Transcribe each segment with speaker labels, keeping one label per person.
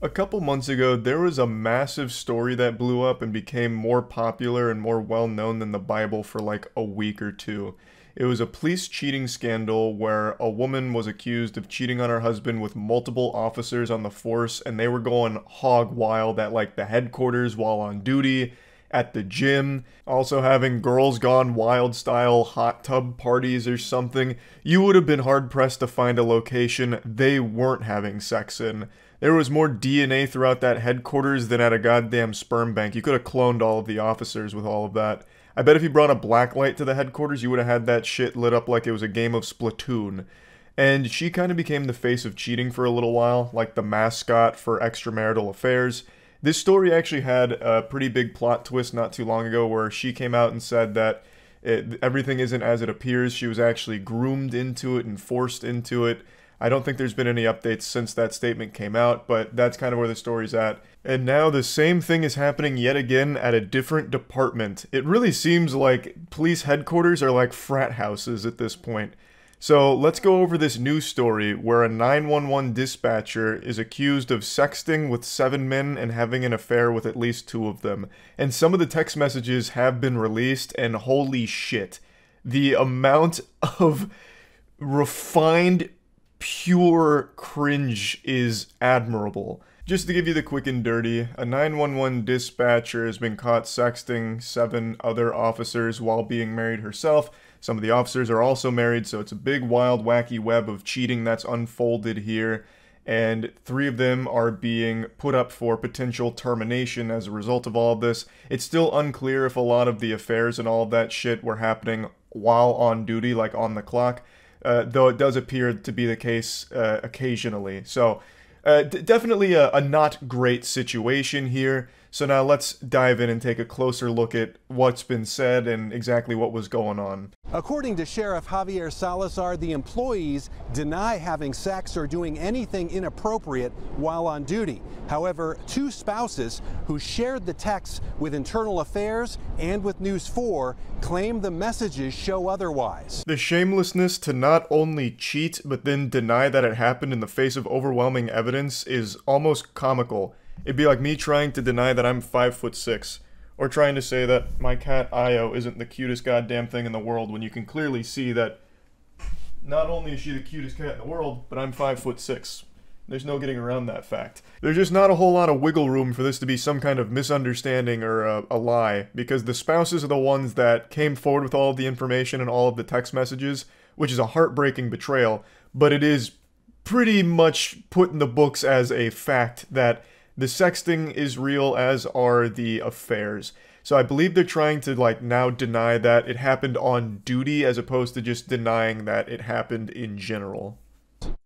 Speaker 1: A couple months ago, there was a massive story that blew up and became more popular and more well known than the Bible for like a week or two. It was a police cheating scandal where a woman was accused of cheating on her husband with multiple officers on the force, and they were going hog wild at like the headquarters while on duty, at the gym, also having girls gone wild style hot tub parties or something. You would have been hard pressed to find a location they weren't having sex in. There was more DNA throughout that headquarters than at a goddamn sperm bank. You could have cloned all of the officers with all of that. I bet if you brought a black light to the headquarters, you would have had that shit lit up like it was a game of Splatoon. And she kind of became the face of cheating for a little while, like the mascot for extramarital affairs. This story actually had a pretty big plot twist not too long ago where she came out and said that everything isn't as it appears. She was actually groomed into it and forced into it. I don't think there's been any updates since that statement came out, but that's kind of where the story's at. And now the same thing is happening yet again at a different department. It really seems like police headquarters are like frat houses at this point. So let's go over this news story where a 911 dispatcher is accused of sexting with 7 men and having an affair with at least 2 of them. And some of the text messages have been released, and holy shit, the amount of refined pure cringe is admirable. Just to give you the quick and dirty, a 911 dispatcher has been caught sexting 7 other officers while being married herself. Some of the officers are also married, so it's a big, wild, wacky web of cheating that's unfolded here. And 3 of them are being put up for potential termination as a result of all of this. It's still unclear if a lot of the affairs and all of that shit were happening while on duty, like on the clock. Though it does appear to be the case occasionally. So definitely a not great situation here. So now let's dive in and take a closer look at what's been said and exactly what was going on.
Speaker 2: According to Sheriff Javier Salazar, the employees deny having sex or doing anything inappropriate while on duty. However, 2 spouses who shared the texts with Internal Affairs and with News 4 claim the messages show otherwise.
Speaker 1: The shamelessness to not only cheat but then deny that it happened in the face of overwhelming evidence is almost comical. It'd be like me trying to deny that I'm 5'6", or trying to say that my cat Io isn't the cutest goddamn thing in the world when you can clearly see that not only is she the cutest cat in the world, but I'm 5'6". There's no getting around that fact. There's just not a whole lot of wiggle room for this to be some kind of misunderstanding or a lie, because the spouses are the ones that came forward with all of the information and all of the text messages, which is a heartbreaking betrayal, but it is pretty much put in the books as a fact that the sexting is real, as are the affairs. So I believe they're trying to like now deny that it happened on duty as opposed to just denying that it happened in general.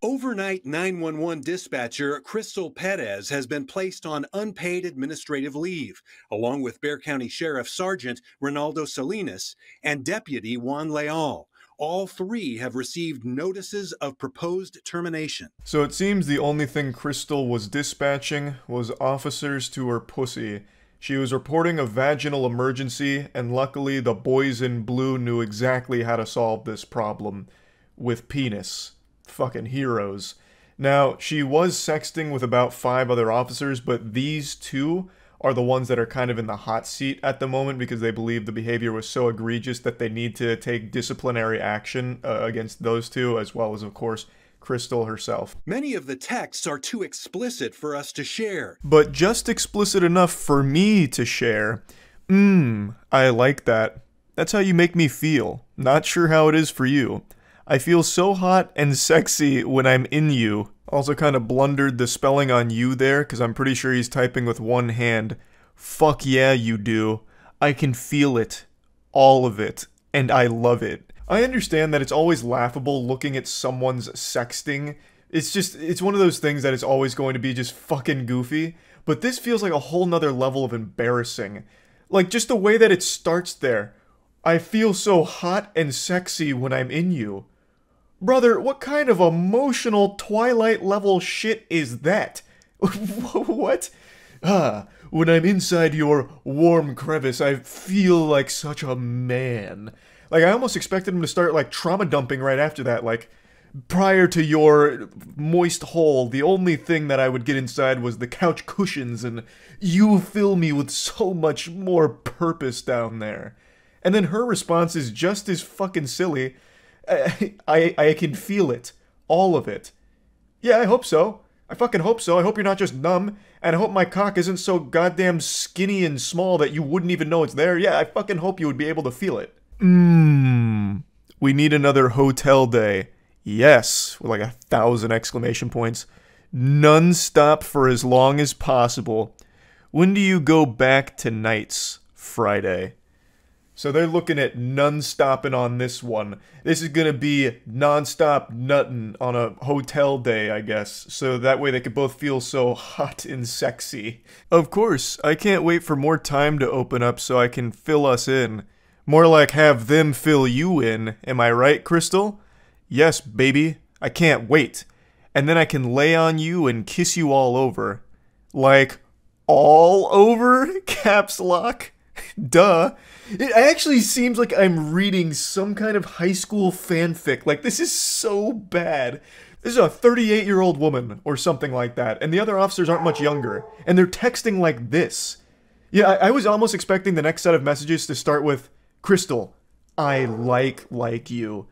Speaker 2: Overnight 911 dispatcher Crystal Perez has been placed on unpaid administrative leave, along with Bexar County Sheriff Sergeant Ronaldo Salinas and Deputy Juan Leal. All 3 have received notices of proposed termination.
Speaker 1: So it seems the only thing Crystal was dispatching was officers to her pussy. She was reporting a vaginal emergency, and luckily the boys in blue knew exactly how to solve this problem. With penis. Fucking heroes. Now, she was sexting with about 5 other officers, but these 2 are the ones that are kind of in the hot seat at the moment because they believe the behavior was so egregious that they need to take disciplinary action against those 2, as well as, of course, Crystal herself.
Speaker 2: Many of the texts are too explicit for us to share.
Speaker 1: But just explicit enough for me to share. I like that. That's how you make me feel. Not sure how it is for you. I feel so hot and sexy when I'm in you. Also kind of blundered the spelling on you there, because I'm pretty sure he's typing with one hand. Fuck yeah, you do. I can feel it. All of it. And I love it. I understand that it's always laughable looking at someone's sexting. It's one of those things that is always going to be just fucking goofy. But this feels like a whole nother level of embarrassing. Like, just the way that it starts there. I feel so hot and sexy when I'm in you. Brother, what kind of emotional Twilight level shit is that? What? When I'm inside your warm crevice, I feel like such a man. Like, I almost expected him to start, like, trauma dumping right after that, like, Prior to your moist hole, the only thing that I would get inside was the couch cushions, and you fill me with so much more purpose down there. And then her response is just as fucking silly. I can feel it. All of it. Yeah, I hope so. I fucking hope so. I hope you're not just numb, and I hope my cock isn't so goddamn skinny and small that you wouldn't even know it's there. Yeah, I fucking hope you would be able to feel it. We need another hotel day. Yes, with like 1,000 exclamation points. Non-stop for as long as possible. When do you go back to nights? Friday. So they're looking at non-stopping on this one. This is gonna be non-stop nutting on a hotel day, I guess. So that way they could both feel so hot and sexy. Of course, I can't wait for more time to open up so I can fill us in. More like have them fill you in. Am I right, Crystal? Yes, baby. I can't wait. And then I can lay on you and kiss you all over. Like, all over? Caps lock? Duh. It actually seems like I'm reading some kind of high school fanfic. Like, this is so bad. This is a 38-year-old woman or something like that, and the other officers aren't much younger, and they're texting like this. Yeah, I was almost expecting the next set of messages to start with, Crystal, I like you.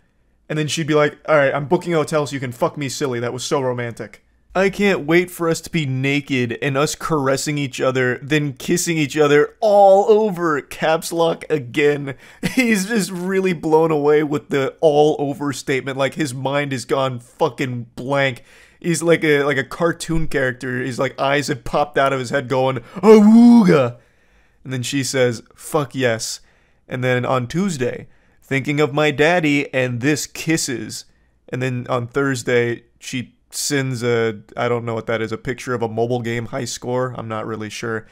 Speaker 1: And then she'd be like, alright, I'm booking a hotel so you can fuck me silly. That was so romantic. I can't wait for us to be naked and us caressing each other, then kissing each other all over. Caps lock again. He's just really blown away with the all over statement. Like his mind has gone fucking blank. He's like a cartoon character. His like eyes have popped out of his head going, awooga. And then she says, fuck yes. And then on Tuesday, thinking of my daddy and this kisses. And then on Thursday, she sends I don't know what that is, a picture of a mobile game high score. I'm not really sure.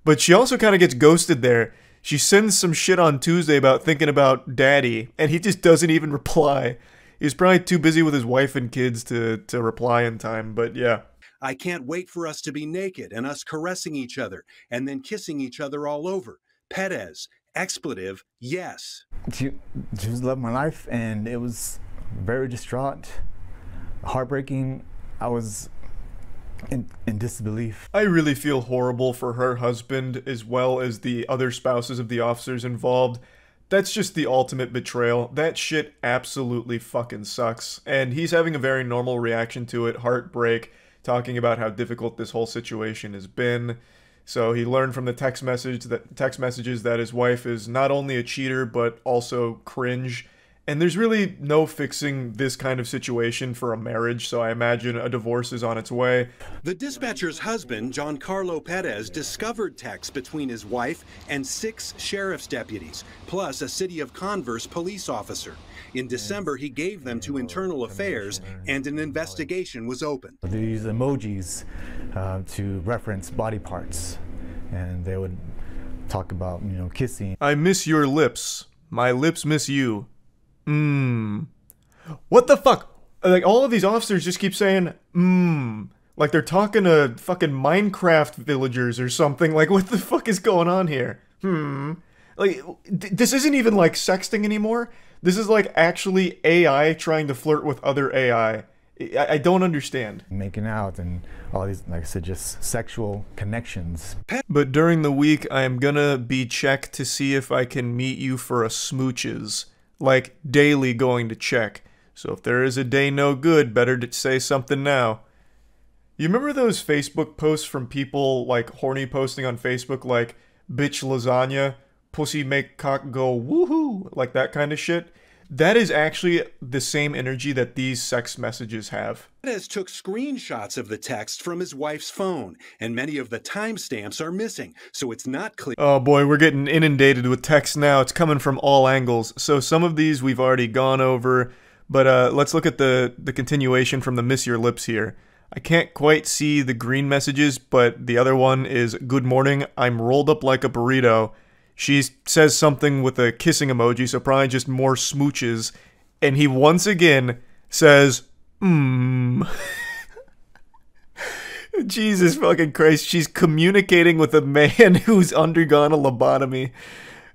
Speaker 1: But she also kind of gets ghosted there. She sends some shit on Tuesday about thinking about daddy, and he just doesn't even reply. He's probably too busy with his wife and kids to reply in time, but yeah.
Speaker 2: I can't wait for us to be naked and us caressing each other and then kissing each other all over. Perez, expletive, yes.
Speaker 3: She just loved my life, and it was very distraught, heartbreaking. I was in disbelief.
Speaker 1: I really feel horrible for her husband as well as the other spouses of the officers involved. That's just the ultimate betrayal. That shit absolutely fucking sucks. And he's having a very normal reaction to it, heartbreak, talking about how difficult this whole situation has been. So he learned from the text messages that his wife is not only a cheater but also cringe. And there's really no fixing this kind of situation for a marriage, so I imagine a divorce is on its way.
Speaker 2: The dispatcher's husband, Giancarlo Perez, discovered texts between his wife and 6 sheriff's deputies, plus a City of Converse police officer. In December, he gave them to Internal Affairs, and an investigation was opened.
Speaker 3: They use emojis to reference body parts, and they would talk about, kissing.
Speaker 1: I miss your lips. My lips miss you. What the fuck? Like, all of these officers just keep saying, like they're talking to fucking Minecraft villagers or something. Like, what the fuck is going on here? Like, this isn't even like sexting anymore. This is like actually AI trying to flirt with other AI. I don't understand.
Speaker 3: Making out and all these, like I said, just sexual connections.
Speaker 1: But during the week, I'm gonna be checked to see if I can meet you for a smooches. Like, daily going to check. So if there is a day no good, better to say something now. You remember those Facebook posts from people, like, horny posting on Facebook, like, bitch lasagna, pussy make cock go woohoo, like that kind of shit? That is actually the same energy that these sex messages have.
Speaker 2: Perez took screenshots of the text from his wife's phone, and many of the timestamps are missing, so it's not clear.
Speaker 1: Oh boy, we're getting inundated with text now. It's coming from all angles. So some of these we've already gone over, but let's look at the continuation from the Miss Your Lips here. I can't quite see the green messages, but the other one is, good morning, I'm rolled up like a burrito. She says something with a kissing emoji, so probably just more smooches. And he once again says, Jesus fucking Christ, she's communicating with a man who's undergone a lobotomy.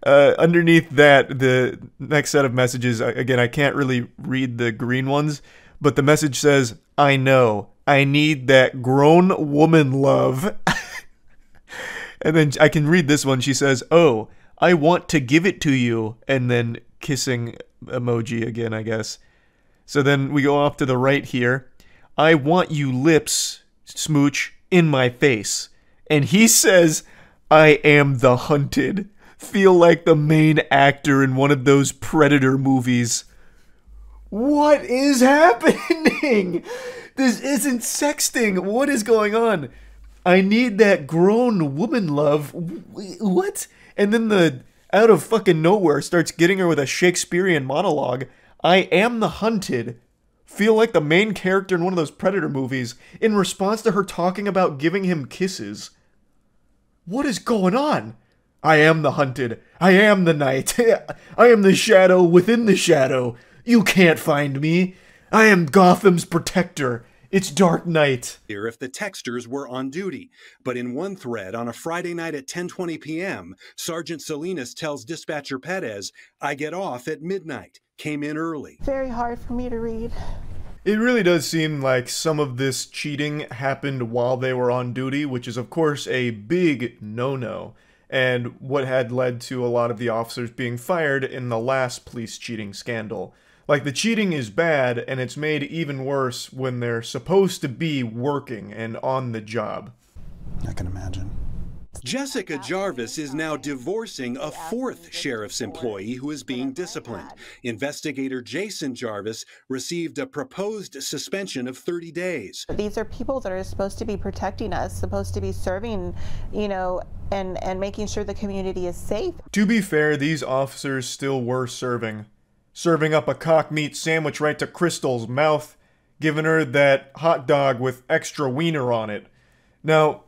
Speaker 1: Underneath that, the next set of messages, again, I can't really read the green ones, But the message says, I know. I need that grown woman love. And then I can read this one. She says, oh, I want to give it to you. And then kissing emoji again, I guess. So then we go off to the right here. I want you lips, smooch, in my face. And he says, I am the hunted. Feel like the main actor in one of those Predator movies. What is happening? This isn't sexting. What is going on? I need that grown woman love. What? And then the out of fucking nowhere starts getting her with a Shakespearean monologue. I am the hunted. Feel like the main character in one of those Predator movies in response to her talking about giving him kisses. What is going on? I am the hunted. I am the night. I am the shadow within the shadow. You can't find me. I am Gotham's protector. It's dark night.
Speaker 2: If the texters were on duty. But in one thread on a Friday night at 10:20 p.m., Sergeant Salinas tells dispatcher Perez, I get off at midnight. Came in early.
Speaker 4: Very hard for me to read.
Speaker 1: It really does seem like some of this cheating happened while they were on duty, which is of course a big no-no, and what had led to a lot of the officers being fired in the last police cheating scandal. Like, the cheating is bad, and it's made even worse when they're supposed to be working and on the job.
Speaker 5: I can imagine.
Speaker 2: Jessica Jarvis is now divorcing a fourth sheriff's employee who is being disciplined. Investigator Jason Jarvis received a proposed suspension of 30 days.
Speaker 4: These are people that are supposed to be protecting us, supposed to be serving, and making sure the community is safe.
Speaker 1: To be fair, these officers still were serving up a cock meat sandwich right to Crystal's mouth, giving her that hot dog with extra wiener on it. Now,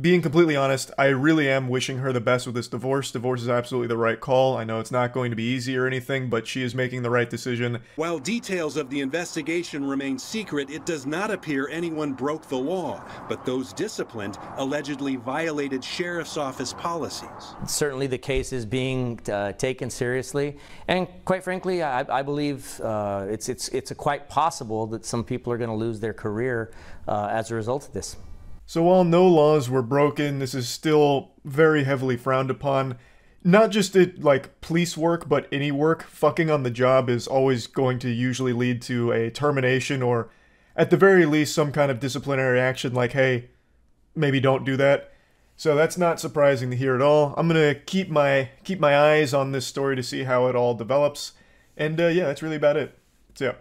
Speaker 1: being completely honest, I really am wishing her the best with this divorce. Divorce is absolutely the right call. I know it's not going to be easy or anything, but she is making the right decision.
Speaker 2: While details of the investigation remain secret, it does not appear anyone broke the law, but those disciplined allegedly violated sheriff's office policies.
Speaker 6: Certainly the case is being taken seriously, and quite frankly, I believe it's quite possible that some people are going to lose their career as a result of this.
Speaker 1: So while no laws were broken, this is still very heavily frowned upon. Not just at, like, police work, but any work. Fucking on the job is always going to usually lead to a termination or, at the very least, some kind of disciplinary action like, hey, maybe don't do that. So that's not surprising to hear at all. I'm gonna keep my eyes on this story to see how it all develops. And yeah, that's really about it. So yeah.